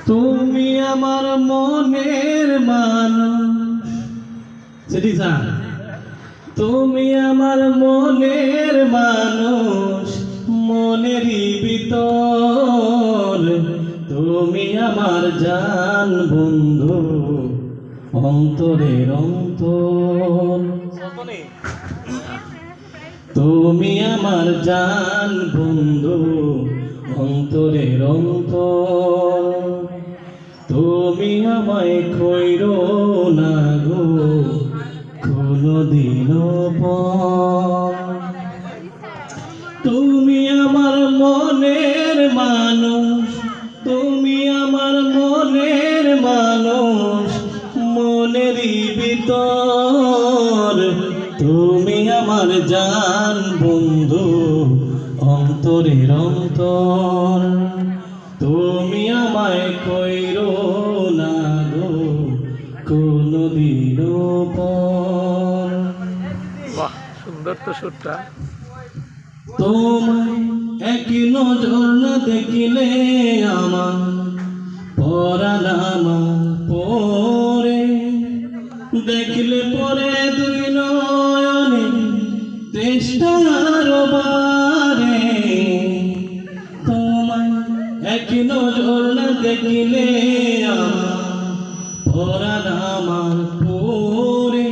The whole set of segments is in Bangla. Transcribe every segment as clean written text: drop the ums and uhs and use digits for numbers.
তুমি আমার মনের মানুষ, সেটি স্যার, তুমি আমার মনের মানুষ, মনেরই ভিতর তুমি আমার জান বন্ধু, অন্তরের অন্তর। তুমি আমার জান বন্ধু, অন্তরের অন্তর। তুমি আমায় কইরো না গো কোনদিনও পর। তুমি আমার মনের মানুষ, তুমি আমার মনের মানুষ, মনেরই ভিতর তুমি আমার জান বন্ধু, অন্তরের অন্তর। তুমি আমায় কইরো না গো কোনদিনও পর। বাহ, সুন্দর তো সুরটা। তোমায় এক নজর না দেখিলে আমার পরাণ আমার পরে, দেখলে পরে দুই নয়নে চেষ্টার বারে। তোমায় এক নজর না দেখিলে আমার পরাণ আমার পরে,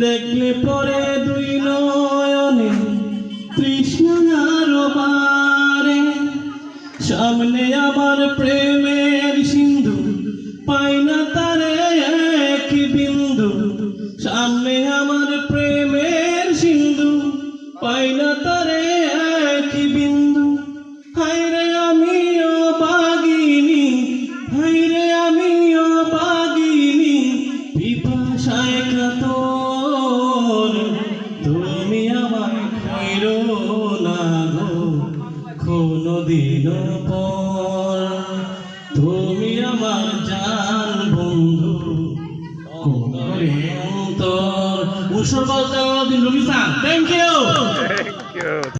দেখলে পরে দুই নয়নে তৃষ্ণার বারে। সামনে আমার প্রেমের সিন্ধু, পাই না তারে এক বিন্দু। সামনে আমার প্রেমের সিন্ধু, পাই না তারে এক বিন্দু। হায়রে আমিও বাগিনী, হায়রে আমিও বাগিনী, পিপাসায় কাতর। তুমি আমায় কইরো না গো কোনদিনও পর। তুমি আমার জান বন্ধু, অন্তরের অন্তর। উৎসর্গ দিন রবি